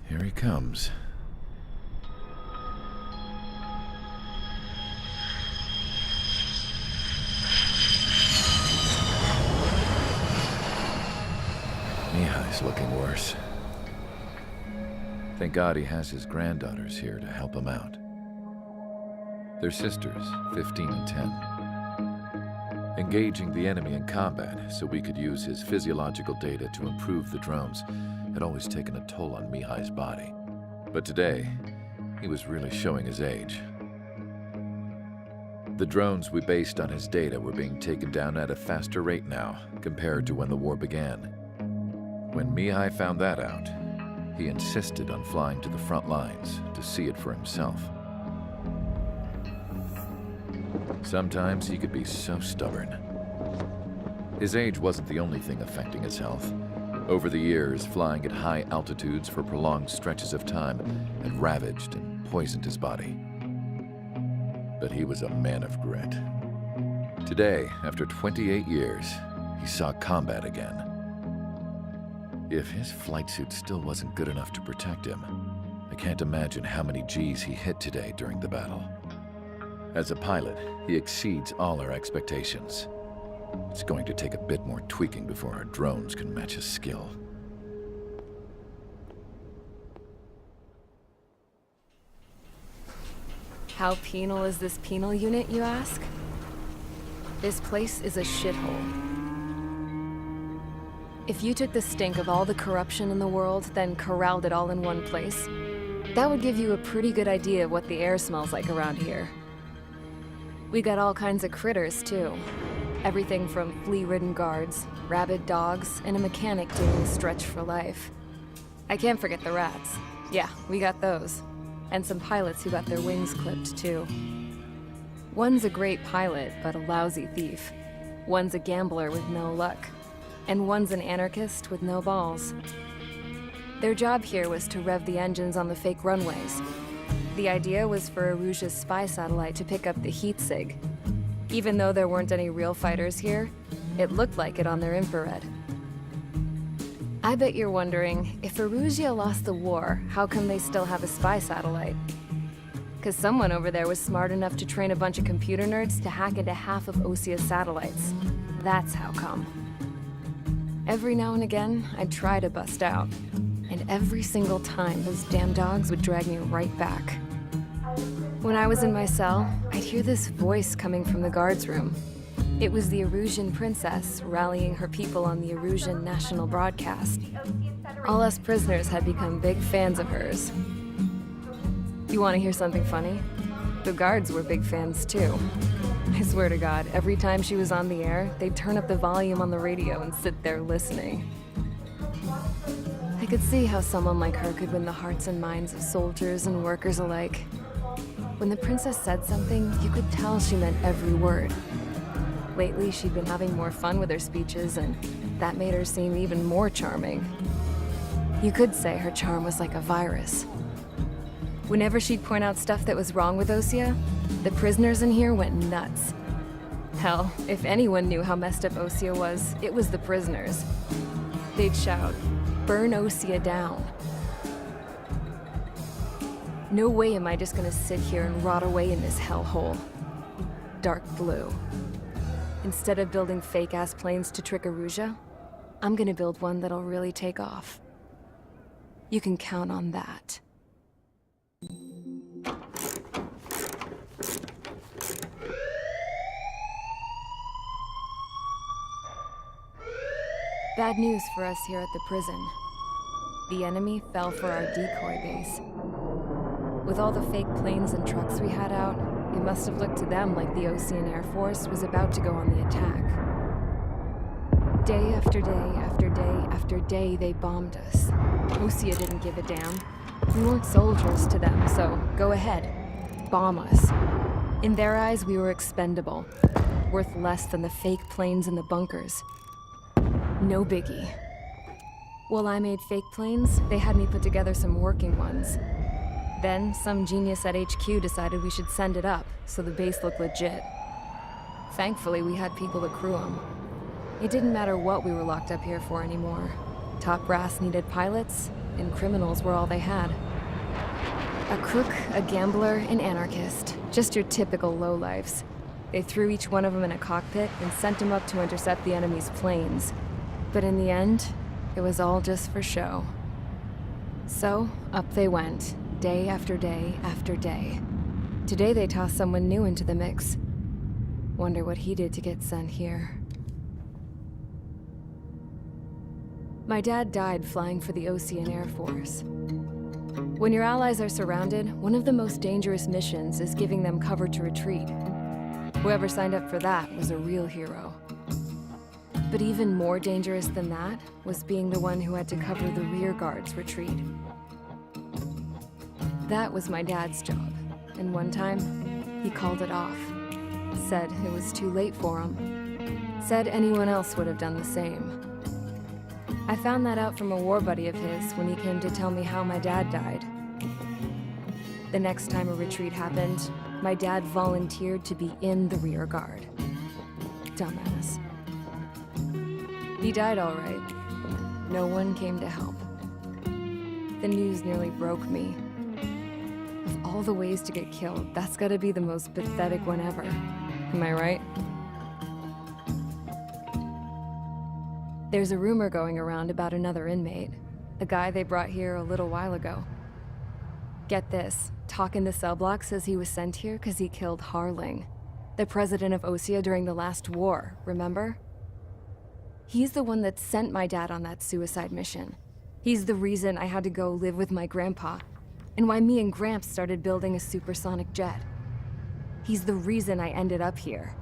Here he comes. Mihai's looking worse. Thank God he has his granddaughters here to help him out. They're sisters, 15 and 10. Engaging the enemy in combat so we could use his physiological data to improve the drones had always taken a toll on Mihai's body. But today, he was really showing his age. The drones we based on his data were being taken down at a faster rate now compared to when the war began. When Mihai found that out, he insisted on flying to the front lines to see it for himself. Sometimes he could be so stubborn. His age wasn't the only thing affecting his health. Over the years, flying at high altitudes for prolonged stretches of time had ravaged and poisoned his body. But he was a man of grit. Today, after 28 years, he saw combat again. If his flight suit still wasn't good enough to protect him, I can't imagine how many G's he hit today during the battle. As a pilot, he exceeds all our expectations. It's going to take a bit more tweaking before our drones can match his skill. How penal is this penal unit, you ask? This place is a shithole. If you took the stink of all the corruption in the world, then corralled it all in one place, that would give you a pretty good idea of what the air smells like around here. We got all kinds of critters, too. Everything from flea-ridden guards, rabid dogs, and a mechanic doing a stretch for life. I can't forget the rats. Yeah, we got those. And some pilots who got their wings clipped, too. One's a great pilot, but a lousy thief. One's a gambler with no luck. And one's an anarchist with no balls. Their job here was to rev the engines on the fake runways. The idea was for Aruja's spy satellite to pick up the heat sig. Even though there weren't any real fighters here, it looked like it on their infrared. I bet you're wondering, if Aruja lost the war, how come they still have a spy satellite? 'Cause someone over there was smart enough to train a bunch of computer nerds to hack into half of Osia's satellites. That's how come. Every now and again, I'd try to bust out. And every single time, those damn dogs would drag me right back. When I was in my cell, I'd hear this voice coming from the guards room. It was the Arusian princess rallying her people on the Arusian national broadcast. All us prisoners had become big fans of hers. You want to hear something funny? The guards were big fans too. I swear to God, every time she was on the air, they'd turn up the volume on the radio and sit there listening. I could see how someone like her could win the hearts and minds of soldiers and workers alike. When the princess said something, you could tell she meant every word. Lately, she'd been having more fun with her speeches, and that made her seem even more charming. You could say her charm was like a virus. Whenever she'd point out stuff that was wrong with Osia, the prisoners in here went nuts. Hell, if anyone knew how messed up Osia was, it was the prisoners. They'd shout, "Burn Osia down." No way am I just gonna sit here and rot away in this hellhole. Dark blue. Instead of building fake-ass planes to trick Aruja, I'm gonna build one that'll really take off. You can count on that. Bad news for us here at the prison. The enemy fell for our decoy base. With all the fake planes and trucks we had out, it must have looked to them like the Ocean Air Force was about to go on the attack. Day after day after day after day, they bombed us. Osia didn't give a damn. We weren't soldiers to them, so go ahead. Bomb us. In their eyes, we were expendable. Worth less than the fake planes in the bunkers. No biggie. While I made fake planes, they had me put together some working ones. Then, some genius at HQ decided we should send it up, so the base looked legit. Thankfully, we had people to crew them. It didn't matter what we were locked up here for anymore. Top brass needed pilots, and criminals were all they had. A crook, a gambler, an anarchist. Just your typical lowlifes. They threw each one of them in a cockpit and sent them up to intercept the enemy's planes. But in the end, it was all just for show. So, up they went, day after day after day. Today they tossed someone new into the mix. Wonder what he did to get sent here. My dad died flying for the Ocean Air Force. When your allies are surrounded, one of the most dangerous missions is giving them cover to retreat. Whoever signed up for that was a real hero. But even more dangerous than that was being the one who had to cover the rear guard's retreat. That was my dad's job, and one time, he called it off. Said it was too late for him. Said anyone else would have done the same. I found that out from a war buddy of his when he came to tell me how my dad died. The next time a retreat happened, my dad volunteered to be in the rear guard. Dumbass. He died all right. No one came to help. The news nearly broke me. Of all the ways to get killed, that's gotta be the most pathetic one ever. Am I right? There's a rumor going around about another inmate. A guy they brought here a little while ago. Get this, talk in the cell block says he was sent here because he killed Harling, the president of Osea during the last war, remember? He's the one that sent my dad on that suicide mission. He's the reason I had to go live with my grandpa, and why me and Gramps started building a supersonic jet. He's the reason I ended up here.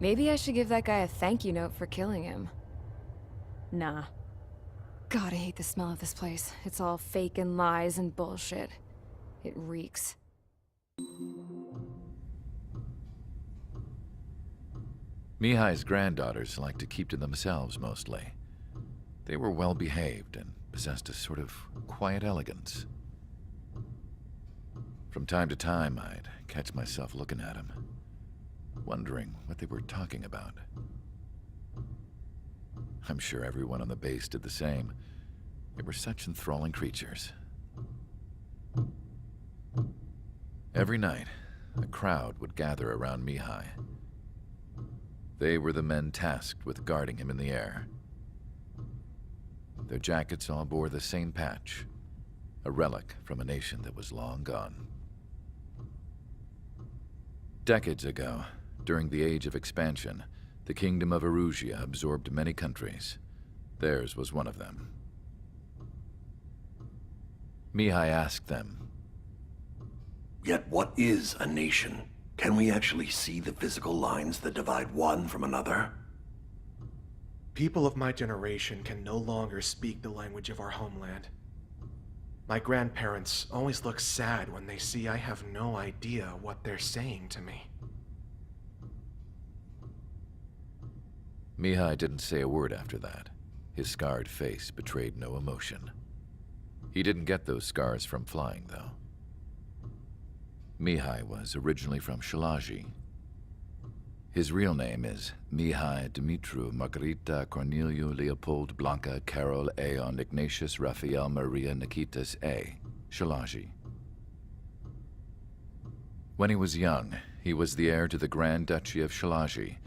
Maybe I should give that guy a thank you note for killing him. Nah. God, I hate the smell of this place. It's all fake and lies and bullshit. It reeks. Mihai's granddaughters liked to keep to themselves mostly. They were well behaved and possessed a sort of quiet elegance. From time to time, I'd catch myself looking at them, wondering what they were talking about. I'm sure everyone on the base did the same. They were such enthralling creatures. Every night, a crowd would gather around Mihai. They were the men tasked with guarding him in the air. Their jackets all bore the same patch, a relic from a nation that was long gone. Decades ago, during the Age of Expansion, the Kingdom of Erusia absorbed many countries. Theirs was one of them. Mihai asked them, "Yet what is a nation? Can we actually see the physical lines that divide one from another?" People of my generation can no longer speak the language of our homeland. My grandparents always look sad when they see I have no idea what they're saying to me. Mihai didn't say a word after that. His scarred face betrayed no emotion. He didn't get those scars from flying, though. Mihai was originally from Shalaji. His real name is Mihai Dumitru Margarita Corneliu Leopold Blanca Carol Aeon Ignatius Raphael Maria Nikitas A. Shalaji. When he was young, he was the heir to the Grand Duchy of Shalaji.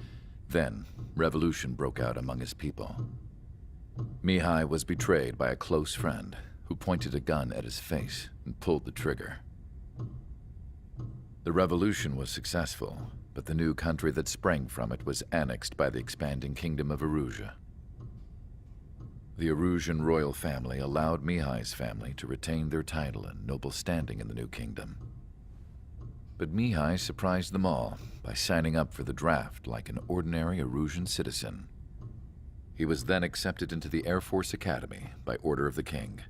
Then, revolution broke out among his people. Mihai was betrayed by a close friend who pointed a gun at his face and pulled the trigger. The revolution was successful, but the new country that sprang from it was annexed by the expanding Kingdom of Erusia. The Erusian royal family allowed Mihai's family to retain their title and noble standing in the new kingdom. But Mihai surprised them all by signing up for the draft like an ordinary Erusian citizen. He was then accepted into the Air Force Academy by order of the king.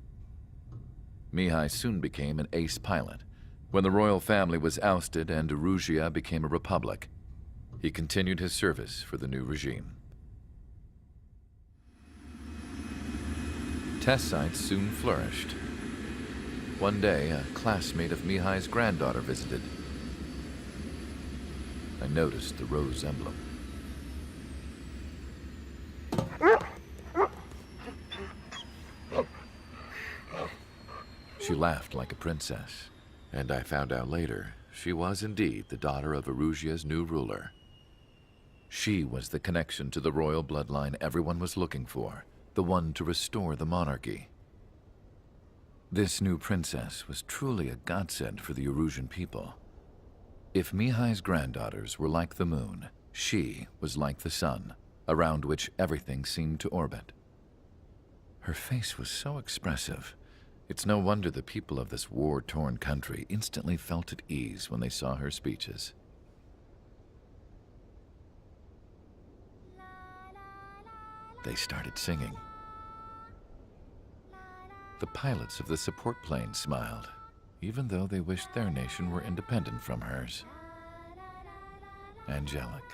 Mihai soon became an ace pilot. When the royal family was ousted and Erusia became a republic, he continued his service for the new regime. Test sites soon flourished. One day, a classmate of Mihai's granddaughter visited. I noticed the rose emblem. She laughed like a princess, and I found out later she was indeed the daughter of Erusia's new ruler. She was the connection to the royal bloodline everyone was looking for, the one to restore the monarchy. This new princess was truly a godsend for the Erusian people. If Mihai's granddaughters were like the moon, she was like the sun, around which everything seemed to orbit. Her face was so expressive. It's no wonder the people of this war-torn country instantly felt at ease when they saw her speeches. They started singing. The pilots of the support plane smiled, even though they wished their nation were independent from hers. Angelic.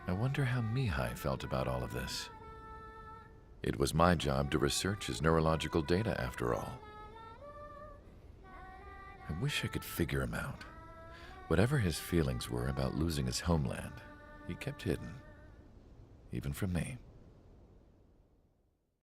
I wonder how Mihai felt about all of this. It was my job to research his neurological data after all. I wish I could figure him out. Whatever his feelings were about losing his homeland, he kept hidden, even from me.